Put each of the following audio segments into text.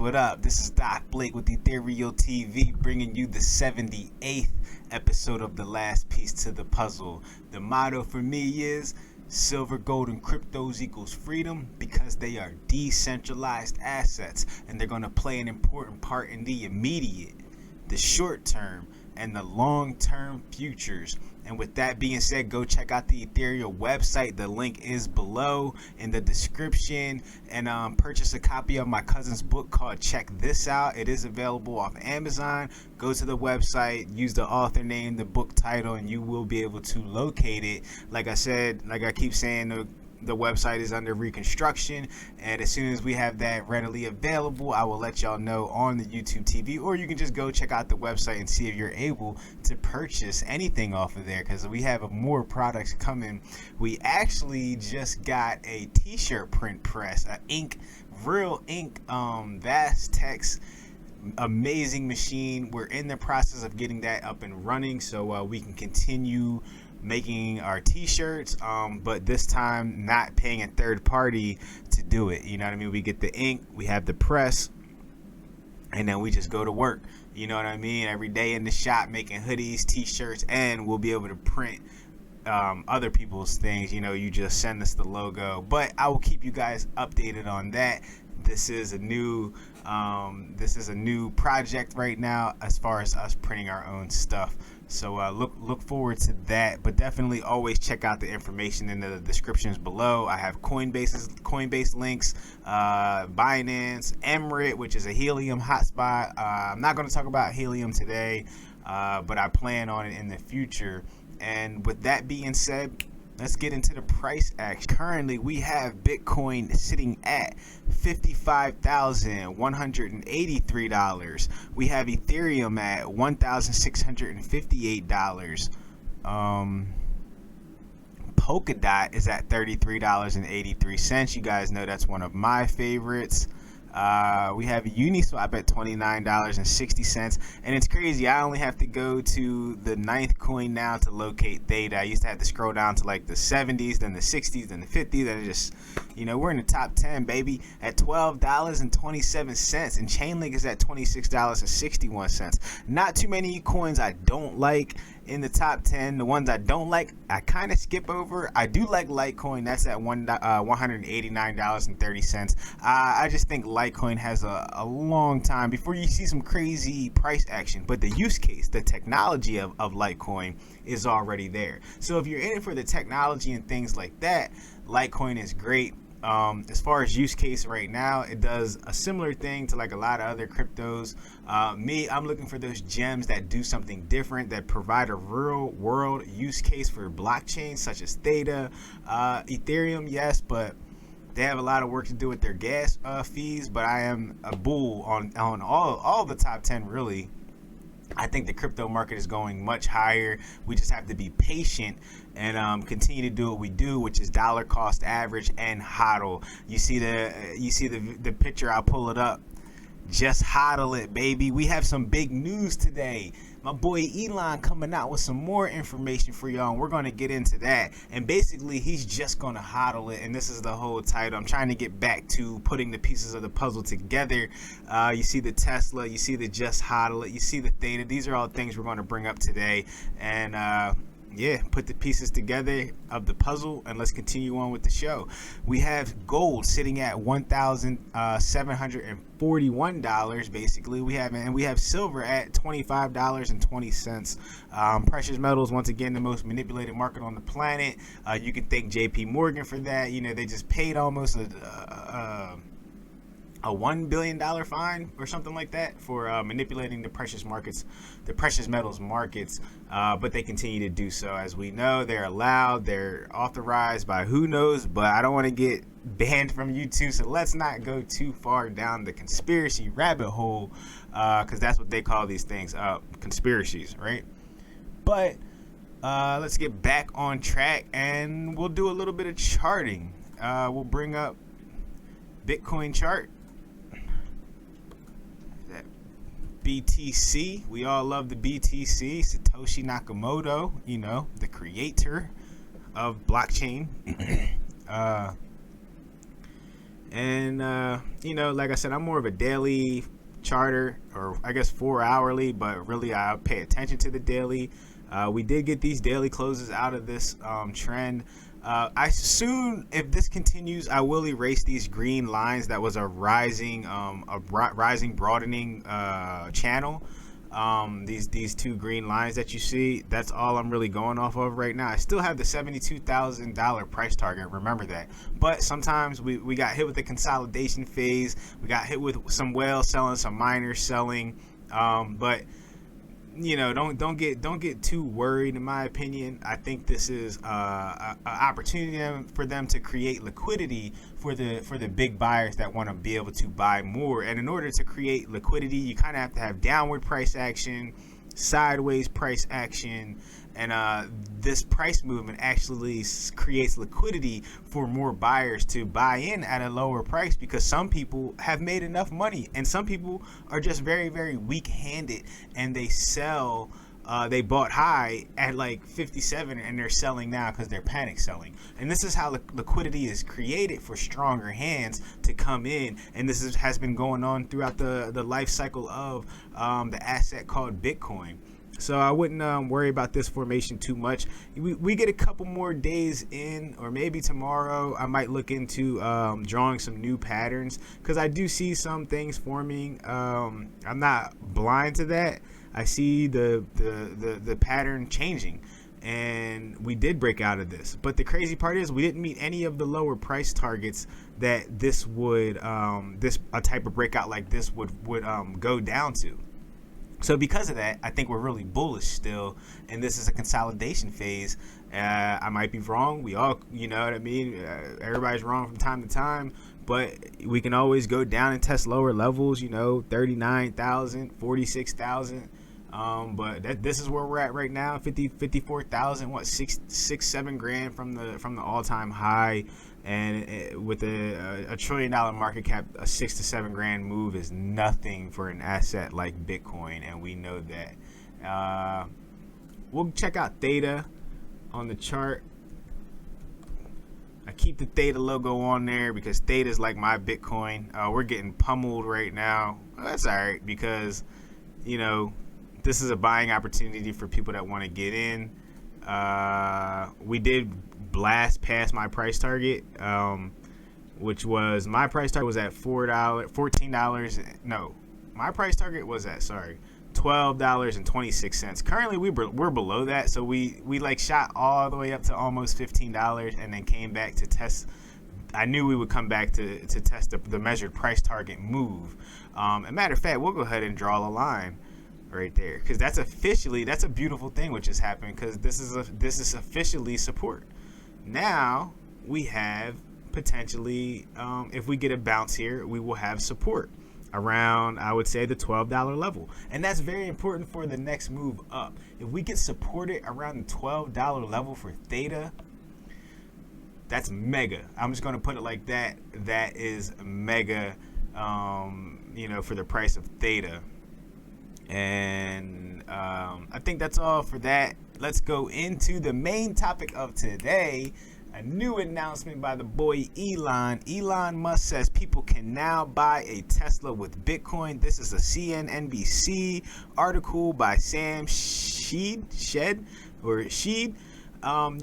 what up? This is Doc Blake with Ethereal TV, bringing you the 78th episode of The Last Piece to the Puzzle. The motto for me is silver, gold, and cryptos equals freedom, because they are decentralized assets and they're going to play an important part in the immediate, the short term, and the long term futures. And with that being said, go check out the Ethereal website. The link is below in the description, and purchase a copy of my cousin's book called Check This Out. It is available off Amazon. Go to the website, use the author name, the book title, and you will be able to locate it. Like I said, like I keep saying, the website is under reconstruction, and as soon as we have that readily available, I will let y'all know on the YouTube TV, or you can just go check out the website and see if you're able to purchase anything off of there, because we have more products coming. We actually just got a t-shirt print press, real ink, vast text, amazing machine. We're in the process of getting that up and running so we can continue making our t-shirts, but this time not paying a third party to do it. You know what I mean? We get the ink, we have the press, and then we just go to work. You know what I mean? Every day in the shop making hoodies, t-shirts, and we'll be able to print other people's things. You know, you just send us the logo, but I will keep you guys updated on that. This is a new project right now as far as us printing our own stuff. So look forward to that, but definitely always check out the information in the descriptions below. I have Coinbase links, Binance, Emirates, which is a helium hotspot. I'm not going to talk about helium today, but I plan on it in the future. And with that being said, let's get into the price action. Currently, we have Bitcoin sitting at $55,183. We have Ethereum at $1,658. Polkadot is at $33.83. You guys know that's one of my favorites. We have Uniswap at $29.60, and it's crazy. I only have to go to the 9th coin now to locate Theta. I used to have to scroll down to like the 70s, then the 60s, then the 50s, and it just, you know, we're in the top 10, baby, at $12.27, and Chainlink is at $26.61. Not too many coins I don't like in the top 10. The ones I don't like, I kind of skip over. I do like Litecoin. That's at $189.30. I just think Litecoin has a long time before you see some crazy price action, but the use case, the technology of Litecoin is already there. So if you're in it for the technology and things like that, Litecoin is great. As far as use case right now, it does a similar thing to like a lot of other cryptos. I'm looking for those gems that do something different, that provide a real world use case for blockchains such as Theta, Ethereum, yes, but they have a lot of work to do with their gas fees. But I am a bull on all the top 10, really. I think the crypto market is going much higher. We just have to be patient and continue to do what we do, which is dollar cost average and hodl. You see the picture? I'll pull it up. Just hodl it, baby. We have some big news today. My boy Elon coming out with some more information for y'all, and we're going to get into that. And basically, he's just going to hodl it, and this is the whole title. I'm trying to get back to putting the pieces of the puzzle together. You see the Tesla, you see the just hodl it, you see the Theta. These are all things we're going to bring up today, and put the pieces together of the puzzle, and let's continue on with the show. We have gold sitting at $1,741 basically. We have silver at $25.20. Precious metals, once again, the most manipulated market on the planet. You can thank JP Morgan for that. You know, they just paid almost a $1 billion fine or something like that for manipulating the precious metals markets, but they continue to do so. As we know, they're allowed, they're authorized by who knows, but I don't want to get banned from YouTube, so let's not go too far down the conspiracy rabbit hole, because that's what they call these things, conspiracies, right? But let's get back on track, and we'll do a little bit of charting. We'll bring up Bitcoin chart. BTC, we all love the BTC. Satoshi Nakamoto, you know, the creator of blockchain. And like I said, I'm more of a daily charter, or I guess 4 hourly, but really I pay attention to the daily. We did get these daily closes out of this trend. If this continues, I will erase these green lines. That was a rising broadening channel. These two green lines that you see, that's all I'm really going off of right now. I still have the $72,000 price target, remember that. But sometimes we got hit with the consolidation phase. We got hit with some whales selling, some miners selling. But don't get too worried. In my opinion, I think this is an opportunity for them to create liquidity for the big buyers that want to be able to buy more. And in order to create liquidity, you kind of have to have downward price action, sideways price action, and this price movement actually creates liquidity for more buyers to buy in at a lower price, because some people have made enough money and some people are just very, very weak-handed, and they sell. They bought high at like 57 and they're selling now because they're panic selling. And this is how liquidity is created for stronger hands to come in. And this has been going on throughout the life cycle of the asset called Bitcoin. So I wouldn't worry about this formation too much. We get a couple more days in, or maybe tomorrow I might look into drawing some new patterns, because I do see some things forming. I'm not blind to that. I see the pattern changing, and we did break out of this. But the crazy part is we didn't meet any of the lower price targets that this would a type of breakout like this would go down to. So because of that, I think we're really bullish still, and this is a consolidation phase. I might be wrong. We all, you know what I mean? Everybody's wrong from time to time, but we can always go down and test lower levels, 39,000, 46,000. But this is where we're at right now, 54,000, 7 grand from the all-time high. And with a $1 trillion market cap, a 6 to 7 grand move is nothing for an asset like Bitcoin, and we know that. We'll check out Theta on the chart. I keep the Theta logo on there because Theta is like my Bitcoin. We're getting pummeled right now. That's all right, because this is a buying opportunity for people that want to get in. We did blast past my price target, which was my price target was at $14. No, my price target was at $12.26. Currently, we're below that, so we like shot all the way up to almost $15, and then came back to test. I knew we would come back to test the measured price target move. As a matter of fact, we'll go ahead and draw a line right there, because that's a beautiful thing which is happening, because this is officially support. Now we have potentially, if we get a bounce here, we will have support around, I would say, the $12 level, and that's very important for the next move up. If we get supported around the $12 level for Theta, that's mega. I'm just going to put it like that. That is mega, for the price of Theta. And I think that's all for that. Let's go into the main topic of today. A new announcement by the boy Elon. Elon Musk says people can now buy a Tesla with Bitcoin. This is a CNBC article by Sam Sheed.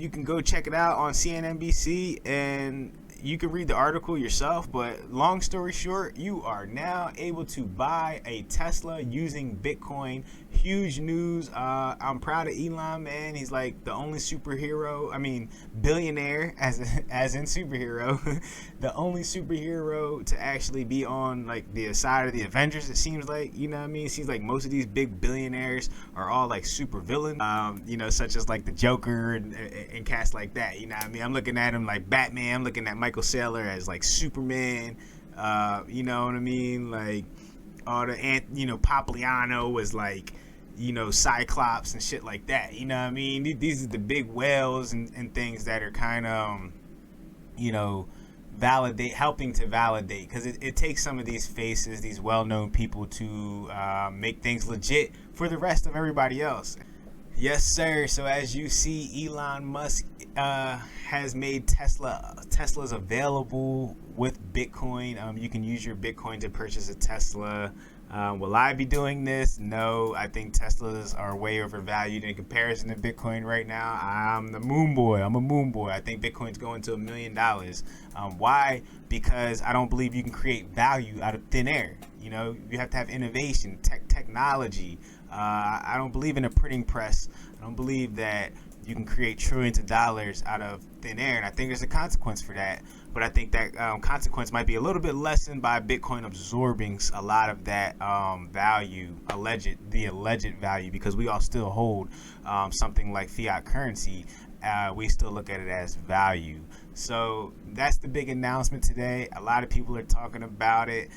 You can go check it out on CNBC, and you can read the article yourself, but long story short, you are now able to buy a Tesla using Bitcoin. Huge news. I'm proud of Elon, man. He's like the only superhero, billionaire as in superhero, the only superhero to actually be on like the side of the Avengers, it seems like, It seems like most of these big billionaires are all like super villains, such as like the Joker and cats like that, I'm looking at him like Batman, I'm looking at Michael Saylor as like Superman, like all the Popliano was like Cyclops and shit like that, these are the big whales and things that are kind of helping to validate, because it takes some of these faces, these well-known people, to make things legit for the rest of everybody else. Yes, sir. So as you see, Elon Musk has made Teslas available with Bitcoin. You can use your Bitcoin to purchase a Tesla. Will I be doing this? No, I think Teslas are way overvalued in comparison to Bitcoin right now. I'm the moon boy. I'm a moon boy. I think Bitcoin's going to $1 million. Why? Because I don't believe you can create value out of thin air. You have to have innovation, technology. I don't believe in a printing press. I don't believe that you can create trillions of dollars out of thin air, and I think there's a consequence for that. But I think that consequence might be a little bit lessened by Bitcoin absorbing a lot of that value, the alleged value, because we all still hold something like fiat currency. We still look at it as value. So that's the big announcement today. A lot of people are talking about it.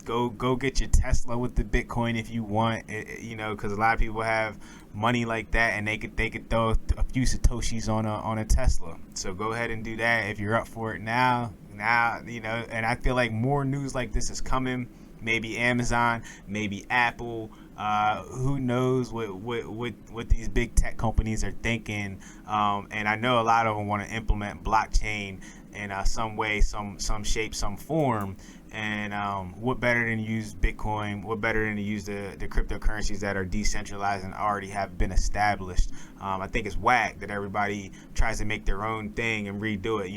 Go get your Tesla with the Bitcoin if you want. Because a lot of people have money like that, and they could throw a few satoshis on a Tesla. So go ahead and do that if you're up for it now. And I feel like more news like this is coming. Maybe Amazon, maybe Apple. Who knows what these big tech companies are thinking? And I know a lot of them want to implement blockchain in some way, some shape, some form. And what better than use Bitcoin? What better than to use the cryptocurrencies that are decentralized and already have been established? I think it's whack that everybody tries to make their own thing and redo it.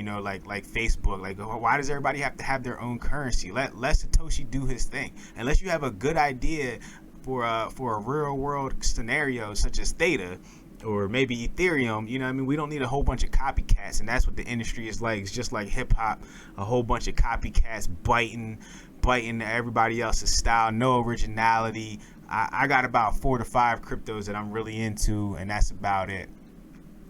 Like Facebook. Like, why does everybody have to have their own currency? Let Satoshi do his thing. Unless you have a good idea for a real world scenario such as Theta or maybe Ethereum, we don't need a whole bunch of copycats, and that's what the industry is like. It's just like hip hop, a whole bunch of copycats biting everybody else's style, no originality. I got about 4 to 5 cryptos that I'm really into, and that's about it.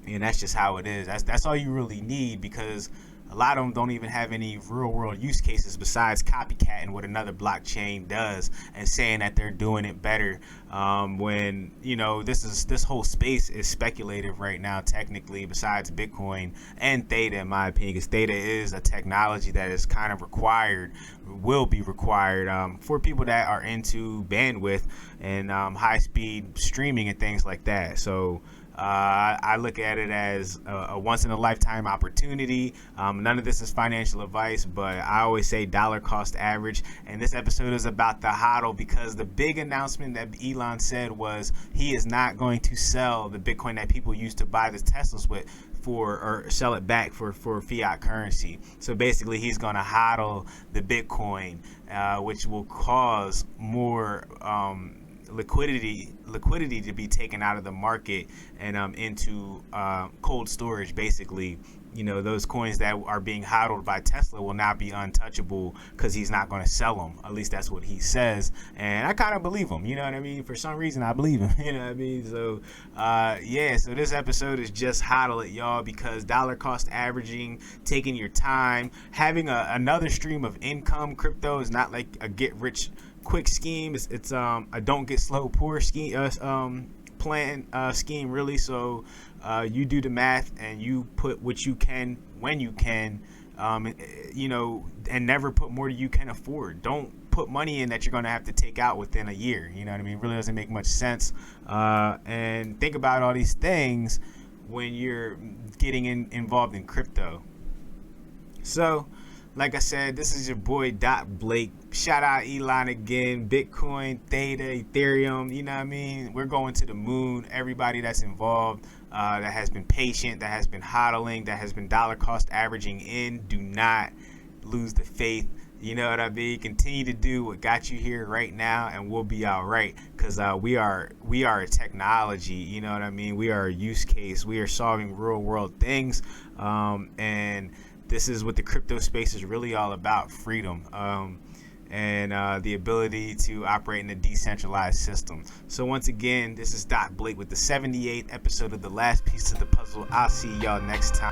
And that's just how it is. That's all you really need, because a lot of them don't even have any real world use cases besides copycatting what another blockchain does and saying that they're doing it better. When this whole space is speculative right now, technically, besides Bitcoin and Theta, in my opinion, because Theta is a technology that is kind of will be required for people that are into bandwidth and high speed streaming and things like that. So I look at it as a once-in-a-lifetime opportunity. None of this is financial advice, but I always say dollar cost average. And this episode is about the Hodl, because the big announcement that Elon said was he is not going to sell the Bitcoin that people used to buy the Teslas with or sell it back for fiat currency. So basically, he's going to hodl the Bitcoin, which will cause more liquidity to be taken out of the market and into cold storage. Basically, those coins that are being hodled by Tesla will not be untouchable because he's not going to sell them. At least that's what he says, and I kind of believe him. You know what I mean? For some reason, I believe him. You know what I mean? So so this episode is just hodl it, y'all, because dollar cost averaging, taking your time, having another stream of income. Crypto is not like a get rich quick scheme. It's a don't get slow poor scheme plan scheme, really. So you do the math and you put what you can when you can, and never put more than you can afford. Don't put money in that you're going to have to take out within a year. You know what I mean? It really doesn't make much sense. And think about all these things when you're getting involved in crypto. So, like I said, this is your boy Doc Blake. Shout out Elon again. Bitcoin, Theta, Ethereum, you know what I mean? We're going to the moon. Everybody that's involved, that has been patient, that has been hodling, that has been dollar cost averaging in, do not lose the faith. You know what I mean? Continue to do what got you here right now, and we'll be all right. Because we are a technology. You know what I mean? We are a use case. We are solving real world things, and this is what the crypto space is really all about: freedom, and the ability to operate in a decentralized system. So once again, this is Doc Blake with the 78th episode of The Last Piece of the Puzzle. I'll see y'all next time.